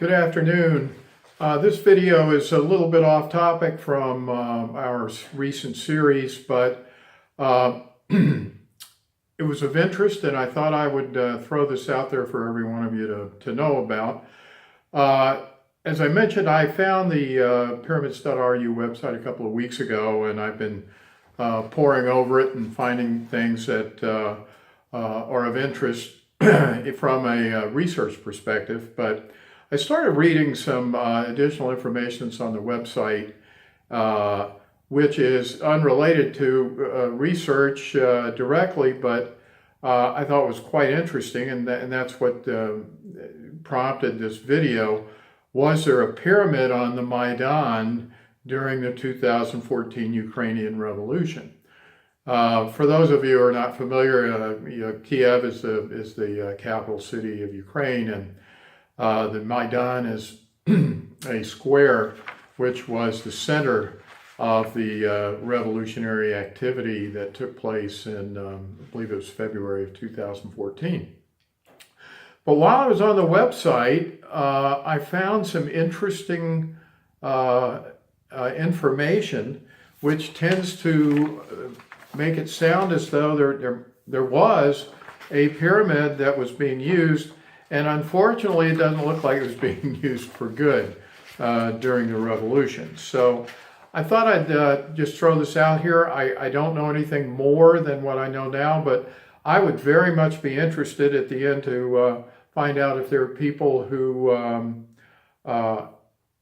Good afternoon. This video is a little bit off topic from our recent series, but it was of interest and I thought I would throw this out there for every one of you to know about. As I mentioned, I found the pyramids.ru website a couple of weeks ago, and I've been poring over it and finding things that are of interest from a research perspective. But I started reading some additional information that's on the website, which is unrelated to research directly, but I thought was quite interesting, and that's what prompted this video. Was there a pyramid on the Maidan during the 2014 Ukrainian Revolution? For those of you who are not familiar, Kiev is the capital city of Ukraine, and the Maidan is a square which was the center of the revolutionary activity that took place in, I believe it was February of 2014. But while I was on the website, I found some interesting information which tends to make it sound as though there was a pyramid that was being used. And unfortunately, it doesn't look like it was being used for good during the revolution. So I thought I'd just throw this out here. I don't know anything more than what I know now, but I would very much be interested at the end to find out if there are people who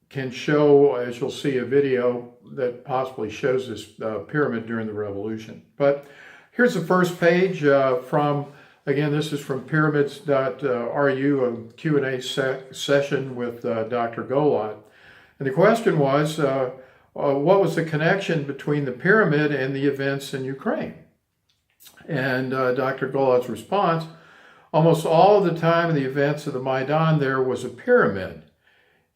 can show, as you'll see, a video that possibly shows this pyramid during the revolution. But here's the first page from, again, this is from pyramids.ru, a Q&A session with Dr. Golod. And the question was, what was the connection between the pyramid and the events in Ukraine? And Dr. Golod's response, almost all of the time in the events of the Maidan, there was a pyramid.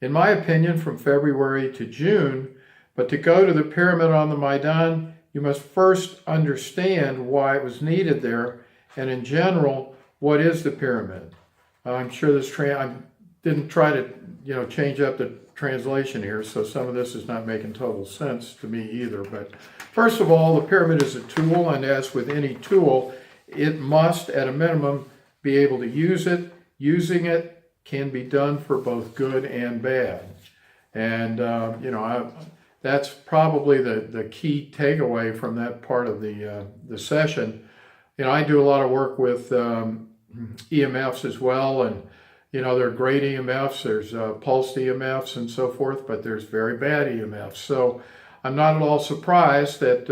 In my opinion, from February to June, but to go to the pyramid on the Maidan, you must first understand why it was needed there. And in general, what is the pyramid? I'm sure this I didn't try to change up the translation here, so some of this is not making total sense to me either. But first of all, the pyramid is a tool, and as with any tool, it must, at a minimum, be able to use it. Using it can be done for both good and bad. And that's probably the key takeaway from that part of the session. I do a lot of work with EMFs as well, and there are great EMFs, there's pulsed EMFs and so forth, but there's very bad EMFs. So I'm not at all surprised that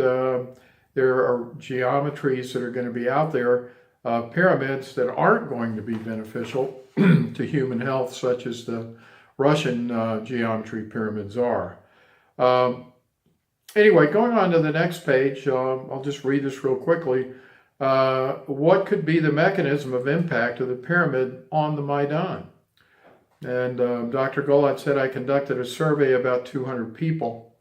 there are geometries that are going to be out there, pyramids that aren't going to be beneficial to human health, such as the Russian geometry pyramids are. Anyway, going on to the next page, I'll just read this real quickly. What could be the mechanism of impact of the pyramid on the Maidan? And Dr. Golod said, I conducted a survey of about 200 people.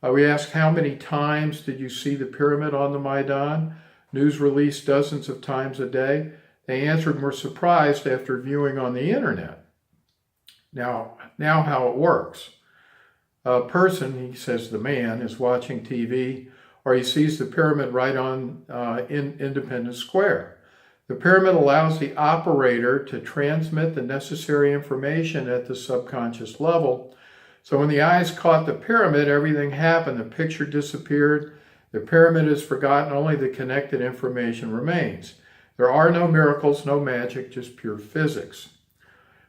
We asked, how many times did you see the pyramid on the Maidan? News released dozens of times a day. They answered and were surprised after viewing on the internet. Now how it works. A person, he says the man, is watching TV, or he sees the pyramid right on in Independence Square. The pyramid allows the operator to transmit the necessary information at the subconscious level. So when the eyes caught the pyramid, everything happened. The picture disappeared. The pyramid is forgotten. Only the connected information remains. There are no miracles, no magic, just pure physics.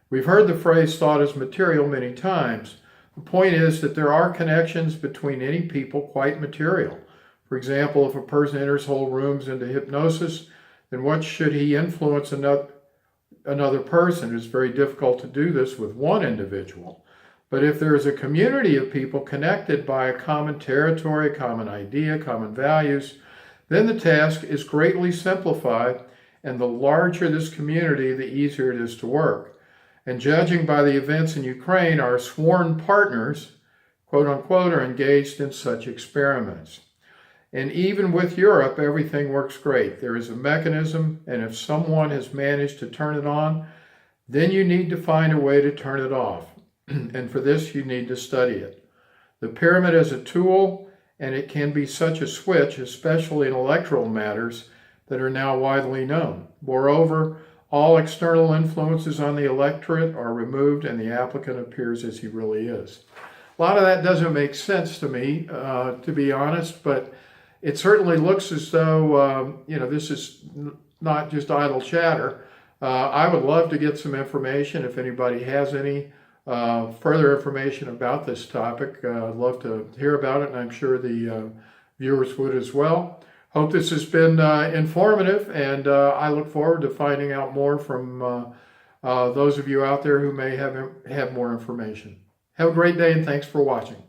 We've heard the phrase thought is material many times. The point is that there are connections between any people quite material. For example, if a person enters whole rooms into hypnosis, then what should he influence another person? It's very difficult to do this with one individual. But if there is a community of people connected by a common territory, common idea, common values, then the task is greatly simplified, and the larger this community, the easier it is to work. And judging by the events in Ukraine, our sworn partners, quote unquote, are engaged in such experiments. And even with Europe, everything works great. There is a mechanism, and if someone has managed to turn it on, then you need to find a way to turn it off. And for this, you need to study it. The pyramid is a tool, and it can be such a switch, especially in electoral matters that are now widely known. Moreover, all external influences on the electorate are removed, and the applicant appears as he really is. A lot of that doesn't make sense to me, to be honest, but it certainly looks as though, this is not just idle chatter. I would love to get some information if anybody has any further information about this topic. I'd love to hear about it, and I'm sure the viewers would as well. Hope this has been informative, and I look forward to finding out more from those of you out there who may have more information. Have a great day, and thanks for watching.